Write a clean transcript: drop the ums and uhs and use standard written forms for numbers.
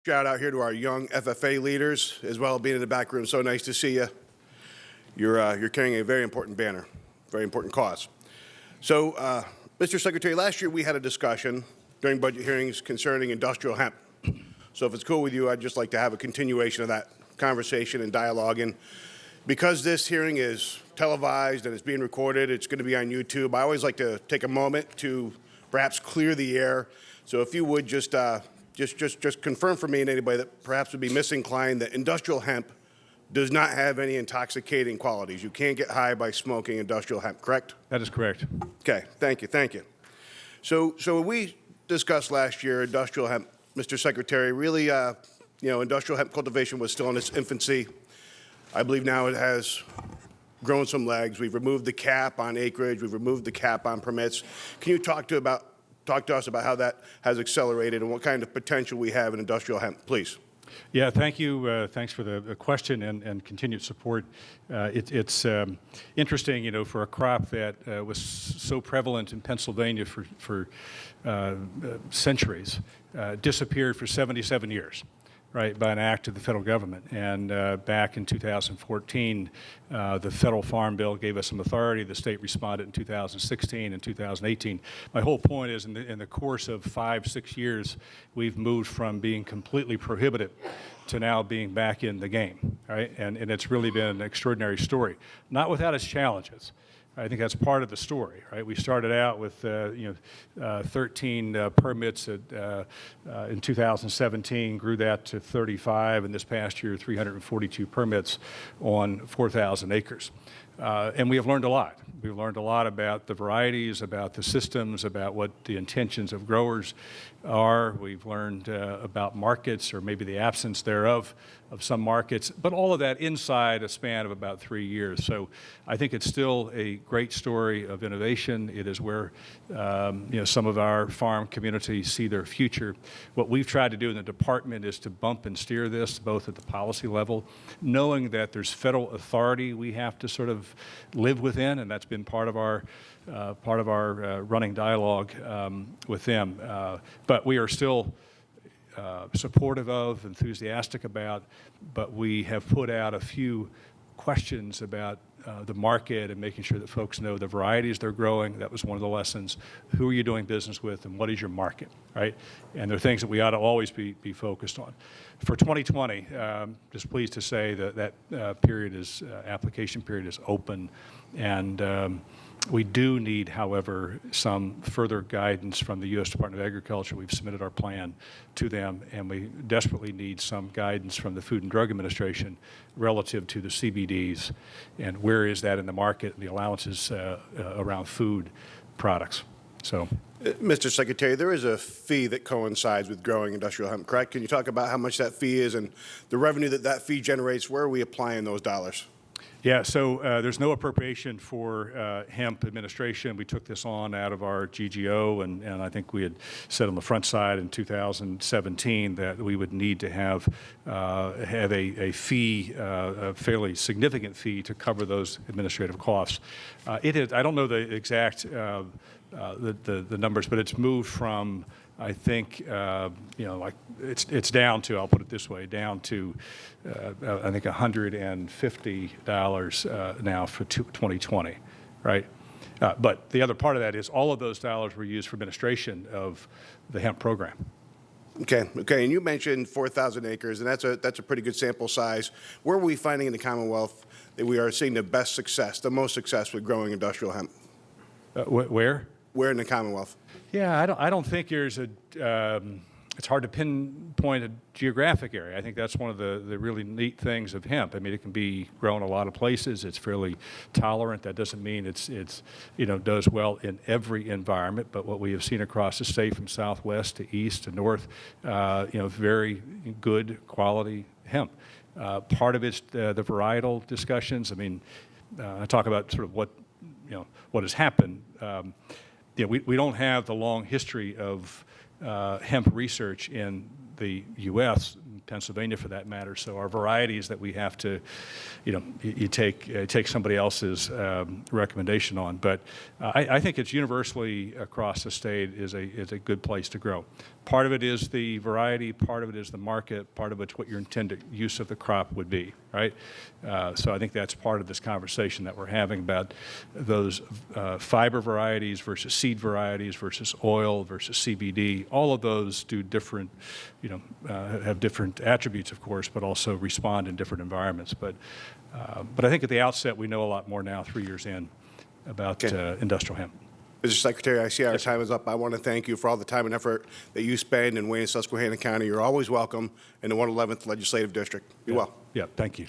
shout out here to our young FFA leaders, as well as being in the back room. So nice to see you. You're carrying a very important banner, very important cause. So, Mr. Secretary, last year we had a discussion during budget hearings concerning industrial hemp. So if it's cool with you, I'd just like to have a continuation of that conversation and dialogue. And because this hearing is televised and it's being recorded, it's going to be on YouTube. I always like to take a moment to perhaps clear the air. So if you would just confirm for me and anybody that perhaps would be misinclined that industrial hemp does not have any intoxicating qualities. You can't get high by smoking industrial hemp, correct? That is correct. Okay, thank you. So we discussed last year industrial hemp, Mr. Secretary, really, industrial hemp cultivation was still in its infancy. I believe now it has grown some legs. We've removed the cap on acreage. We've removed the cap on permits. Can you talk to us about how that has accelerated and what kind of potential we have in industrial hemp, please? Yeah, thank you. Thanks for the question and continued support. It's interesting, for a crop that was so prevalent in Pennsylvania for centuries, disappeared for 77 years. Right, by an act of the federal government. And back in 2014, the federal farm bill gave us some authority. The state responded in 2016 and 2018. My whole point is in the course of 5-6 years, we've moved from being completely prohibited to now being back in the game, right? And it's really been an extraordinary story, not without its challenges. I think that's part of the story, right? We started out with 13 permits in 2017, grew that to 35, and this past year 342 permits on 4,000 acres. And we have learned a lot. We've learned a lot about the varieties, about the systems, about what the intentions of growers are. We've learned about markets, or maybe the absence thereof of some markets, but all of that inside a span of about 3 years. So I think it's still a great story of innovation. It is where some of our farm communities see their future. What we've tried to do in the department is to bump and steer this, both at the policy level, knowing that there's federal authority we have to sort of live within, and that's been part of our running dialogue with them. But we are still supportive of, enthusiastic about, but we have put out a few questions about the market and making sure that folks know the varieties they're growing. That was one of the lessons. Who are you doing business with, and what is your market, right? And there are things that we ought to always be focused on. For 2020, just pleased to say that application period is open, and we do need, however, some further guidance from the U.S. Department of Agriculture. We've submitted our plan to them, and we desperately need some guidance from the Food and Drug Administration relative to the CBDs and where is that in the market, and the allowances around food products. So, Mr. Secretary, there is a fee that coincides with growing industrial hemp, correct? Can you talk about how much that fee is and the revenue that fee generates? Where are we applying those dollars? Yeah, so there's no appropriation for hemp administration. We took this on out of our GGO, and I think we had said on the front side in 2017 that we would need to have a fee, a fairly significant fee, to cover those administrative costs. I don't know the exact the numbers, but it's moved from, I think, it's down to, I'll put it this way, down to, I think, $150 now for 2020, right? But the other part of that is all of those dollars were used for administration of the hemp program. Okay, and you mentioned 4,000 acres, and that's a pretty good sample size. Where are we finding in the Commonwealth that we are seeing the best success, the most success with growing industrial hemp? Where? Where in the Commonwealth? Yeah, I don't think there's it's hard to pinpoint a geographic area. I think that's one of the really neat things of hemp. I mean, it can be grown a lot of places. It's fairly tolerant. That doesn't mean it's does well in every environment. But what we have seen across the state, from southwest to east to north, very good quality hemp. Part of it's the varietal discussions. I mean, I talk about sort of what has happened. We don't have the long history of hemp research in the U.S., Pennsylvania for that matter. So our varieties that we have to, you take somebody else's recommendation on. But I think it's universally across the state is a good place to grow. Part of it is the variety, part of it is the market, part of it's what your intended use of the crop would be, right? So I think that's part of this conversation that we're having about those fiber varieties versus seed varieties versus oil versus CBD. All of those do different, have different attributes, of course, but also respond in different environments. But I think at the outset, we know a lot more now, 3 years in, about industrial hemp. Mr. Secretary, I see our time is up. I want to thank you for all the time and effort that you spend in Wayne and Susquehanna County. You're always welcome in the 111th Legislative District. Be well. Yeah, thank you.